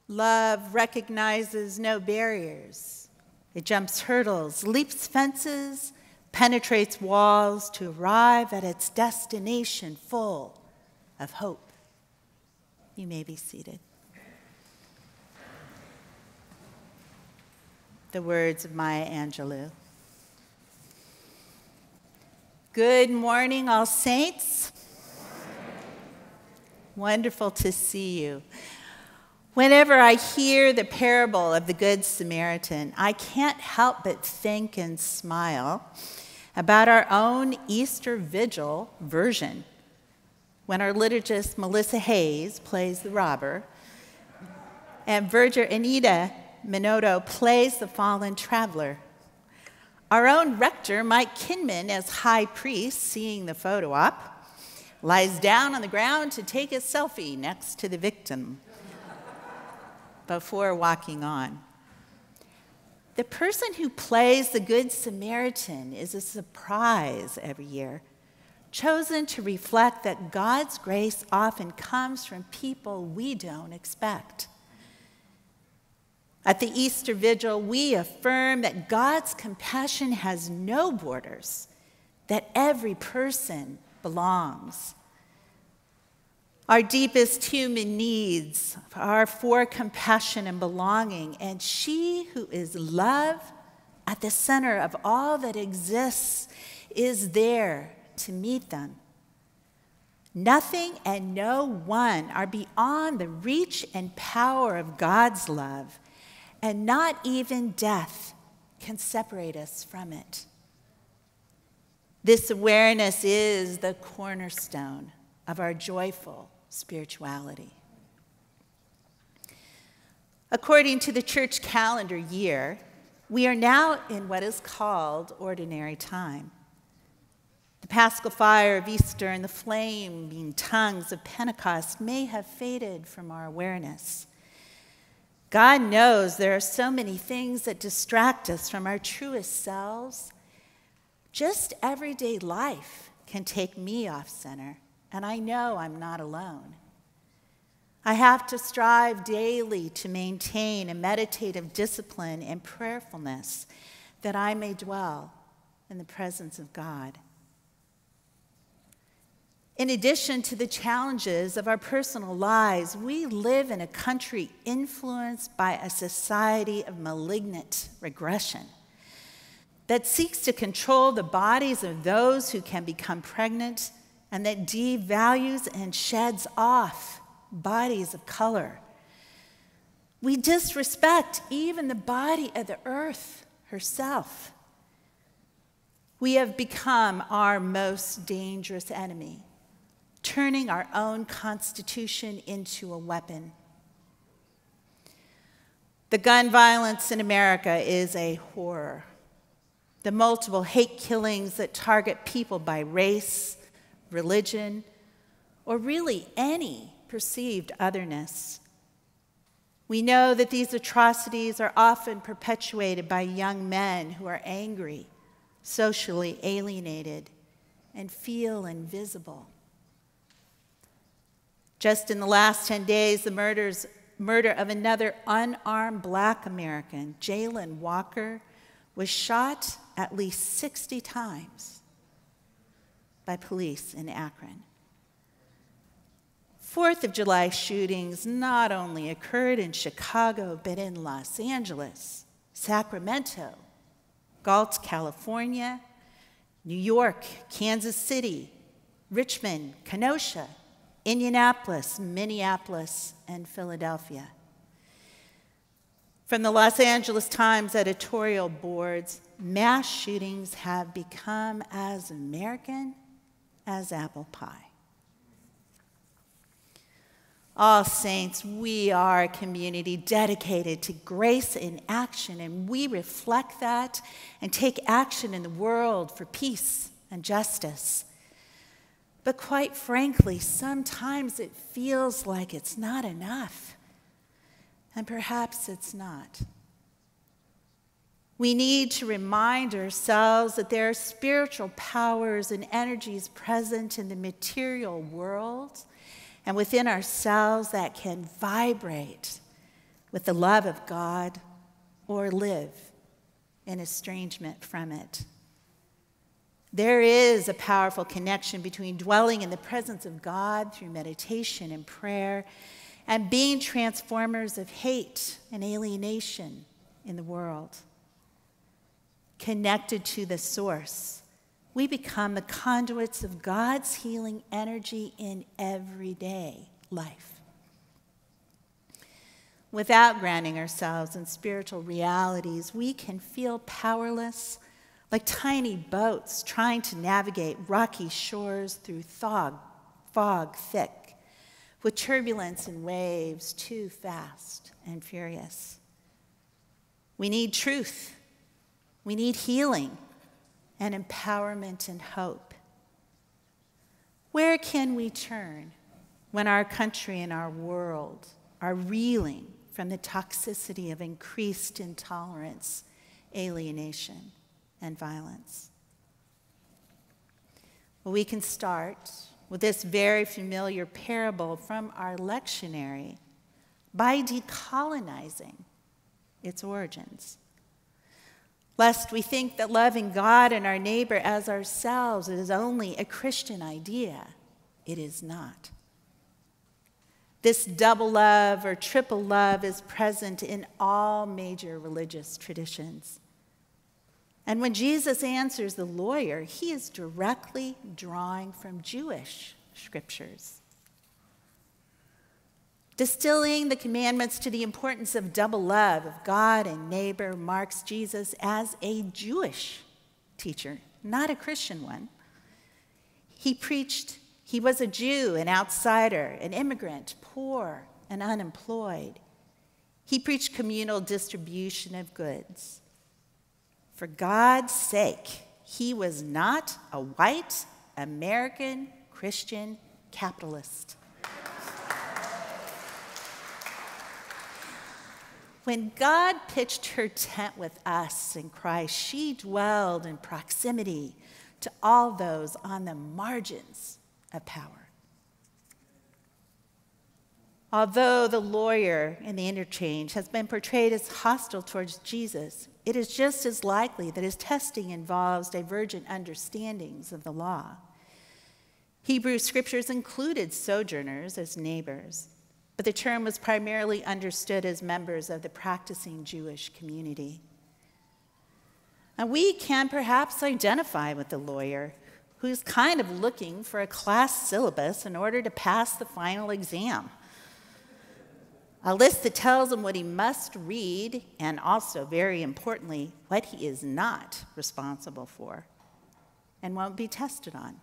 Love recognizes no barriers. It jumps hurdles, leaps fences, penetrates walls to arrive at its destination full of hope. You may be seated. The words of Maya Angelou. Good morning, all saints. Wonderful to see you. Whenever I hear the parable of the Good Samaritan, I can't help but think and smile about our own Easter Vigil version, when our liturgist Melissa Hayes plays the robber, and Verger Anita Minotto plays the fallen traveler. Our own rector, Mike Kinman, as high priest, seeing the photo op, lies down on the ground to take a selfie next to the victim before walking on. The person who plays the Good Samaritan is a surprise every year, chosen to reflect that God's grace often comes from people we don't expect. At the Easter Vigil, we affirm that God's compassion has no borders, that every person belongs. Our deepest human needs are for compassion and belonging, and she who is love at the center of all that exists is there to meet them. Nothing and no one are beyond the reach and power of God's love, and not even death can separate us from it. This awareness is the cornerstone of our joyful spirituality. According to the church calendar year, we are now in what is called ordinary time. The paschal fire of Easter and the flaming tongues of Pentecost may have faded from our awareness. God knows there are so many things that distract us from our truest selves. Just everyday life can take me off center, and I know I'm not alone. I have to strive daily to maintain a meditative discipline and prayerfulness that I may dwell in the presence of God. In addition to the challenges of our personal lives, we live in a country influenced by a society of malignant regression that seeks to control the bodies of those who can become pregnant, and that devalues and sheds off bodies of color. We disrespect even the body of the earth herself. We have become our most dangerous enemy, turning our own constitution into a weapon. The gun violence in America is a horror. The multiple hate killings that target people by race, religion, or really any perceived otherness. We know that these atrocities are often perpetuated by young men who are angry, socially alienated, and feel invisible. Just in the last 10 days, the murder of another unarmed Black American, Jayland Walker, was shot at least 60 times by police in Akron. 4th of July shootings not only occurred in Chicago, but in Los Angeles, Sacramento, Galt, California, New York, Kansas City, Richmond, Kenosha, Indianapolis, Minneapolis, and Philadelphia. From the Los Angeles Times editorial boards, mass shootings have become as American as apple pie. All saints, we are a community dedicated to grace in action, and we reflect that and take action in the world for peace and justice. But quite frankly, sometimes it feels like it's not enough. And perhaps it's not. We need to remind ourselves that there are spiritual powers and energies present in the material world and within ourselves that can vibrate with the love of God or live in estrangement from it. There is a powerful connection between dwelling in the presence of God through meditation and prayer and being transformers of hate and alienation in the world. Connected to the source, we become the conduits of God's healing energy in everyday life. Without grounding ourselves in spiritual realities, we can feel powerless, like tiny boats trying to navigate rocky shores through fog thick, with turbulence and waves too fast and furious. We need truth. We need healing and empowerment and hope. Where can we turn when our country and our world are reeling from the toxicity of increased intolerance, alienation, and violence? Well, we can start with this very familiar parable from our lectionary by decolonizing its origins. Lest we think that loving God and our neighbor as ourselves is only a Christian idea. It is not. This double love or triple love is present in all major religious traditions. And when Jesus answers the lawyer, he is directly drawing from Jewish scriptures. Distilling the commandments to the importance of double love of God and neighbor marks Jesus as a Jewish teacher, not a Christian one. He was a Jew, an outsider, an immigrant, poor and unemployed. He preached communal distribution of goods. For God's sake, he was not a white American Christian capitalist. When God pitched her tent with us in Christ, she dwelled in proximity to all those on the margins of power. Although the lawyer in the interchange has been portrayed as hostile towards Jesus, it is just as likely that his testing involves divergent understandings of the law. Hebrew scriptures included sojourners as neighbors, but the term was primarily understood as members of the practicing Jewish community. And we can perhaps identify with the lawyer who's kind of looking for a class syllabus in order to pass the final exam. A list that tells him what he must read and also, very importantly, what he is not responsible for and won't be tested on.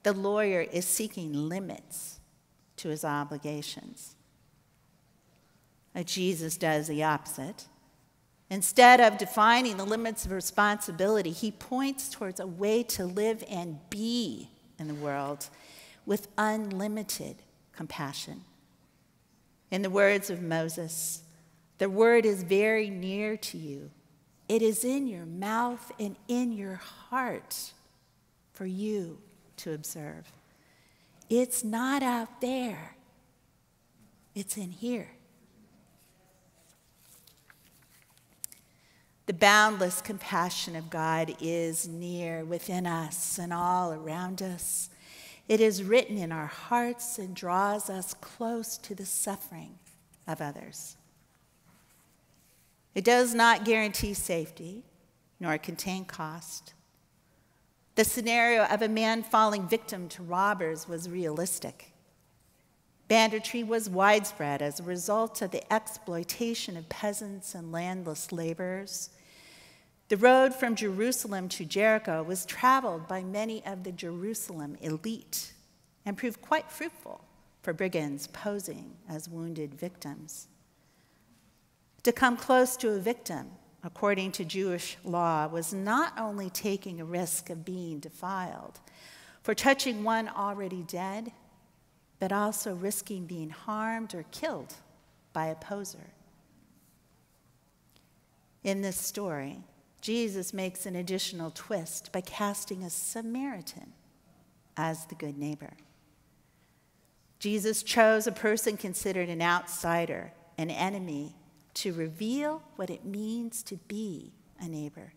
The lawyer is seeking limits to his obligations. Jesus does the opposite. Instead of defining the limits of responsibility, he points towards a way to live and be in the world with unlimited compassion. In the words of Moses, the word is very near to you. It is in your mouth and in your heart for you to observe. It's not out there. It's in here. The boundless compassion of God is near within us and all around us. It is written in our hearts and draws us close to the suffering of others. It does not guarantee safety, nor contain cost. The scenario of a man falling victim to robbers was realistic. Banditry was widespread as a result of the exploitation of peasants and landless laborers. The road from Jerusalem to Jericho was traveled by many of the Jerusalem elite and proved quite fruitful for brigands posing as wounded victims. To come close to a victim, according to Jewish law, was not only taking a risk of being defiled, for touching one already dead, but also risking being harmed or killed by a poser. In this story, Jesus makes an additional twist by casting a Samaritan as the good neighbor. Jesus chose a person considered an outsider an enemy to reveal what it means to be a neighbor.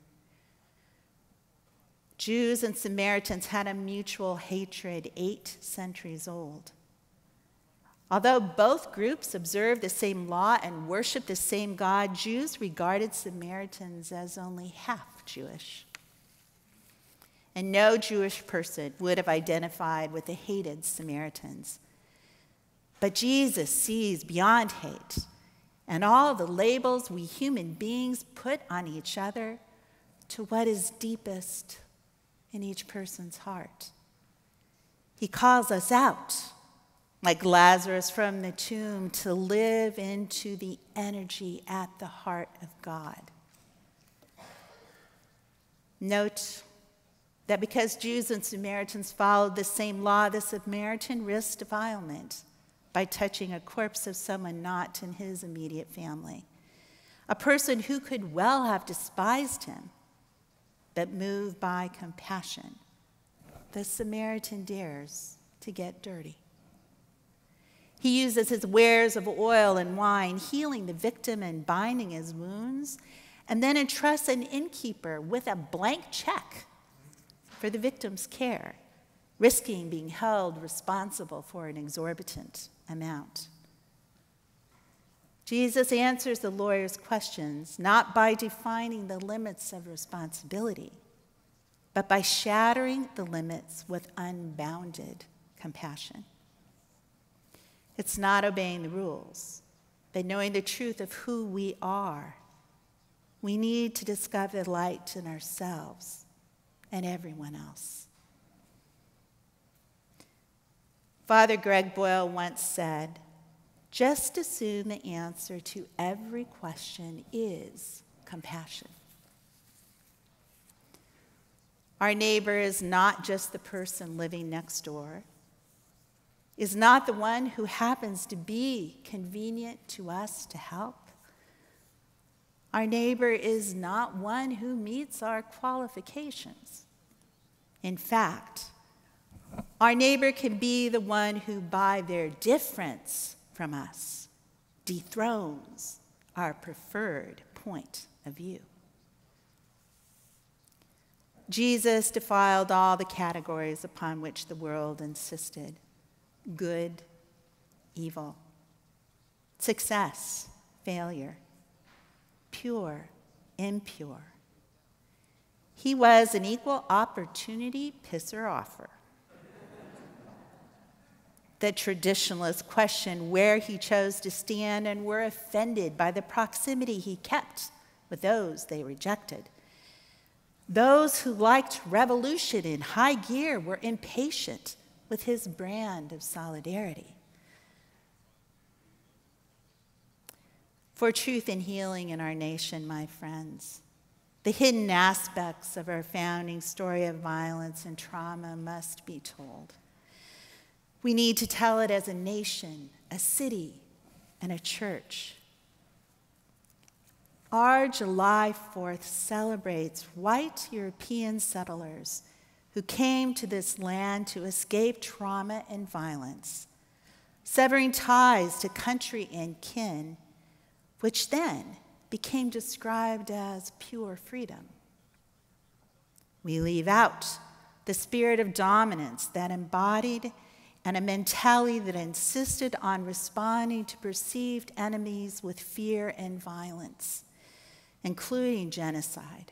Jews and Samaritans had a mutual hatred 8 centuries old. Although both groups observed the same law and worshiped the same God, Jews regarded Samaritans as only half Jewish. And no Jewish person would have identified with the hated Samaritans. But Jesus sees beyond hate and all the labels we human beings put on each other to what is deepest in each person's heart. He calls us out, like Lazarus from the tomb, to live into the energy at the heart of God. Note that because Jews and Samaritans followed the same law, the Samaritan risked defilement by touching a corpse of someone not in his immediate family, a person who could well have despised him, but moved by compassion, the Samaritan dares to get dirty. He uses his wares of oil and wine, healing the victim and binding his wounds, and then entrusts an innkeeper with a blank check for the victim's care, risking being held responsible for an exorbitant amount. Jesus answers the lawyer's questions not by defining the limits of responsibility, but by shattering the limits with unbounded compassion. It's not obeying the rules, but knowing the truth of who we are. We need to discover the light in ourselves and everyone else. Father Greg Boyle once said, "Just as soon the answer to every question is compassion." Our neighbor is not just the person living next door, is not the one who happens to be convenient to us to help. Our neighbor is not one who meets our qualifications. In fact, our neighbor can be the one who, by their difference from us, dethrones our preferred point of view. Jesus defiled all the categories upon which the world insisted: good, evil, success, failure, pure, impure. He was an equal opportunity pisser-offer. The traditionalists questioned where he chose to stand and were offended by the proximity he kept with those they rejected. Those who liked revolution in high gear were impatient with his brand of solidarity. For truth and healing in our nation, my friends, the hidden aspects of our founding story of violence and trauma must be told. We need to tell it as a nation, a city, and a church. Our July 4th celebrates white European settlers who came to this land to escape trauma and violence, severing ties to country and kin, which then became described as pure freedom. We leave out the spirit of dominance that embodied and a mentality that insisted on responding to perceived enemies with fear and violence, including genocide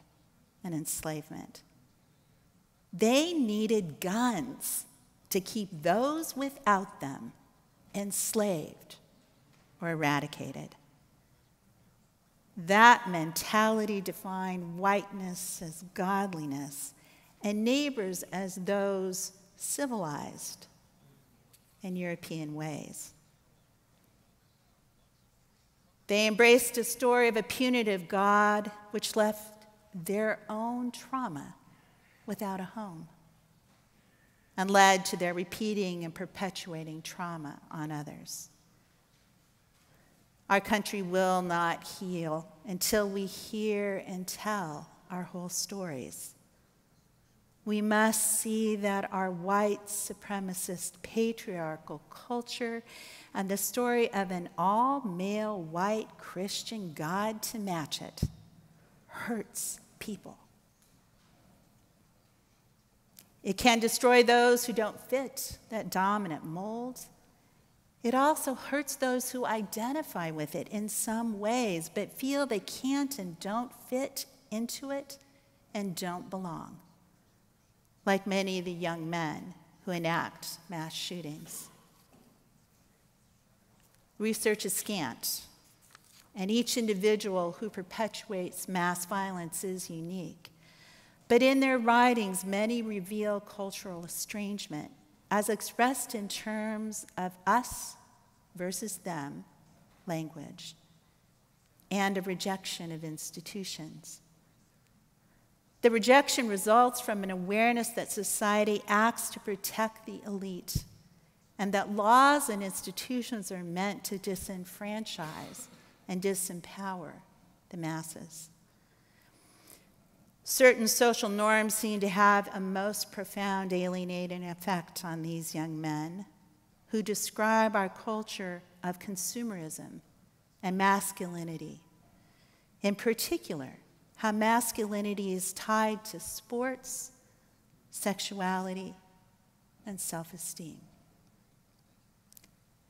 and enslavement. They needed guns to keep those without them enslaved or eradicated. That mentality defined whiteness as godliness and neighbors as those civilized in European ways. They embraced a story of a punitive God which left their own trauma without a home and led to their repeating and perpetuating trauma on others. Our country will not heal until we hear and tell our whole stories. We must see that our white supremacist patriarchal culture and the story of an all-male white Christian God to match it hurts people. It can destroy those who don't fit that dominant mold. It also hurts those who identify with it in some ways, but feel they can't and don't fit into it and don't belong, like many of the young men who enact mass shootings. Research is scant, and each individual who perpetuates mass violence is unique. But in their writings, many reveal cultural estrangement, as expressed in terms of us versus them language, and a rejection of institutions. The rejection results from an awareness that society acts to protect the elite, and that laws and institutions are meant to disenfranchise and disempower the masses. Certain social norms seem to have a most profound alienating effect on these young men who describe our culture of consumerism and masculinity. In particular, how masculinity is tied to sports, sexuality, and self-esteem.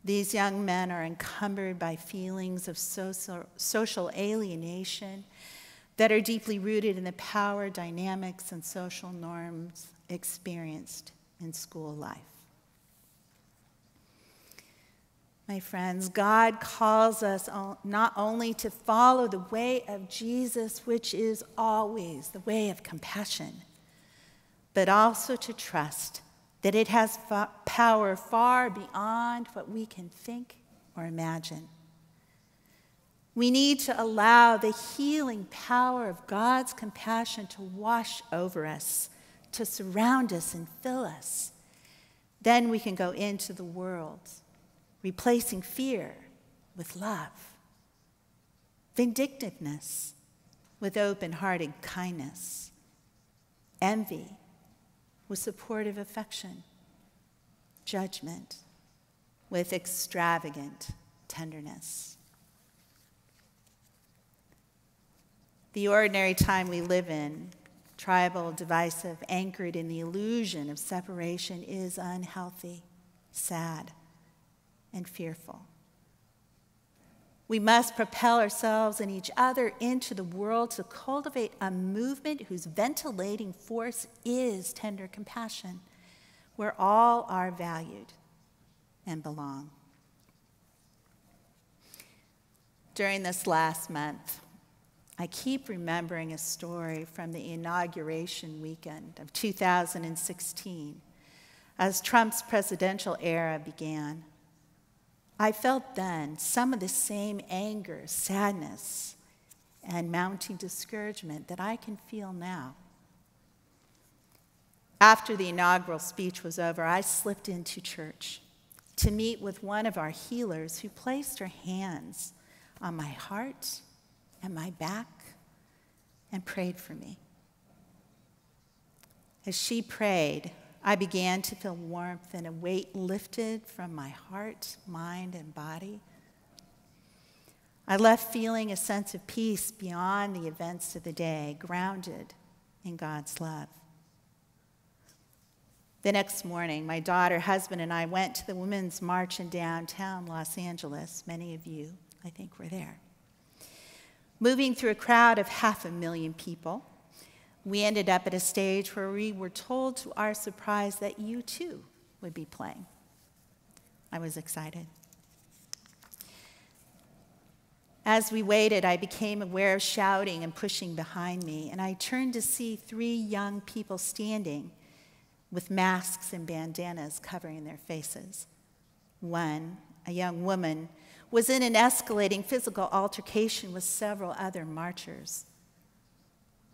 These young men are encumbered by feelings of social alienation that are deeply rooted in the power dynamics and social norms experienced in school life. My friends, God calls us not only to follow the way of Jesus, which is always the way of compassion, but also to trust that it has power far beyond what we can think or imagine. We need to allow the healing power of God's compassion to wash over us, to surround us and fill us. Then we can go into the world, replacing fear with love, vindictiveness with open-hearted kindness, envy with supportive affection, judgment with extravagant tenderness. The ordinary time we live in, tribal, divisive, anchored in the illusion of separation, is unhealthy, sad, and fearful. We must propel ourselves and each other into the world to cultivate a movement whose ventilating force is tender compassion, where all are valued and belong. During this last month, I keep remembering a story from the inauguration weekend of 2016, as Trump's presidential era began. I felt then some of the same anger, sadness, and mounting discouragement that I can feel now. After the inaugural speech was over, I slipped into church to meet with one of our healers who placed her hands on my heart and my back and prayed for me. As she prayed, I began to feel warmth and a weight lifted from my heart, mind, and body. I left feeling a sense of peace beyond the events of the day, grounded in God's love. The next morning, my daughter, husband, and I went to the Women's March in downtown Los Angeles. Many of you, I think, were there. Moving through a crowd of 500,000 people, we ended up at a stage where we were told to our surprise that you too would be playing. I was excited. As we waited, I became aware of shouting and pushing behind me, and I turned to see 3 young people standing with masks and bandanas covering their faces. One, a young woman, was in an escalating physical altercation with several other marchers.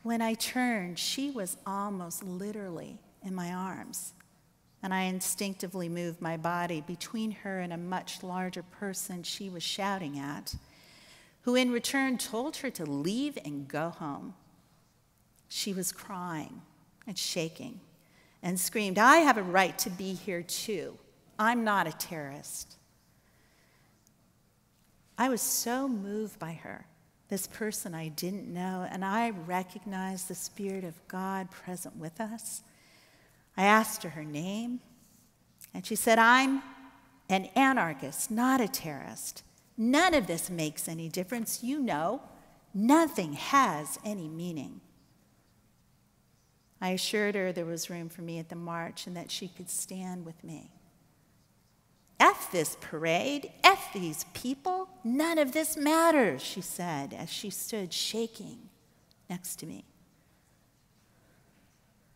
When I turned, she was almost literally in my arms, and I instinctively moved my body between her and a much larger person she was shouting at, who in return told her to leave and go home. She was crying and shaking and screamed, "I have a right to be here too. I'm not a terrorist." I was so moved by her, this person I didn't know, and I recognized the Spirit of God present with us. I asked her name, and she said, "I'm an anarchist, not a terrorist. None of this makes any difference. You know, nothing has any meaning." I assured her there was room for me at the march and that she could stand with me. "F this parade, F these people, none of this matters," she said as she stood shaking next to me.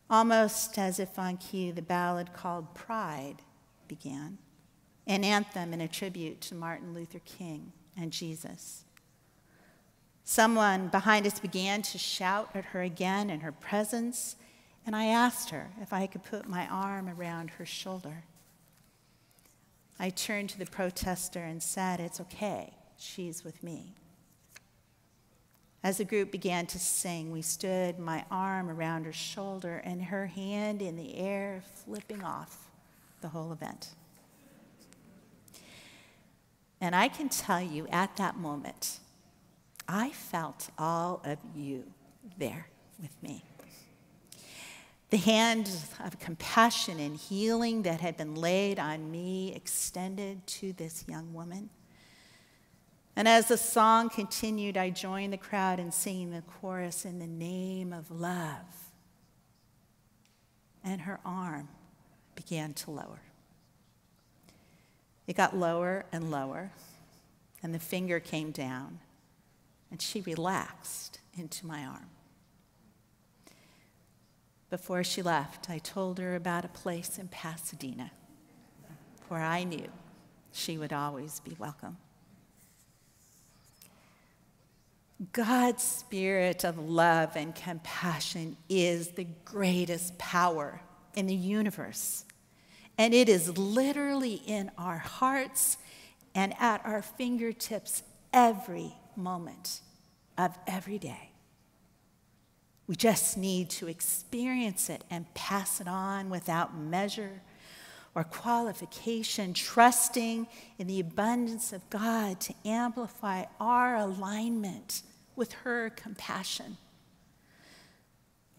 Almost as if on cue, the ballad called Pride began, an anthem and a tribute to Martin Luther King and Jesus. Someone behind us began to shout at her again in her presence, and I asked her if I could put my arm around her shoulder. I turned to the protester and said, "It's okay, she's with me." As the group began to sing, we stood, my arm around her shoulder and her hand in the air, flipping off the whole event. And I can tell you, at that moment, I felt all of you there with me. The hand of compassion and healing that had been laid on me extended to this young woman. And as the song continued, I joined the crowd in singing the chorus, "In the name of love." And her arm began to lower. It got lower and lower, and the finger came down, and she relaxed into my arm. Before she left, I told her about a place in Pasadena where I knew she would always be welcome. God's spirit of love and compassion is the greatest power in the universe, and it is literally in our hearts and at our fingertips every moment of every day. We just need to experience it and pass it on without measure or qualification, trusting in the abundance of God to amplify our alignment with her compassion.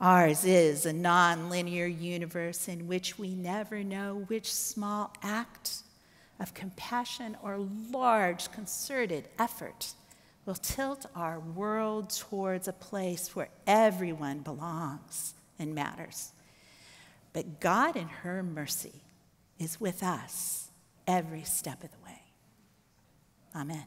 Ours is a non-linear universe in which we never know which small act of compassion or large concerted effort will tilt our world towards a place where everyone belongs and matters. But God in her mercy is with us every step of the way. Amen.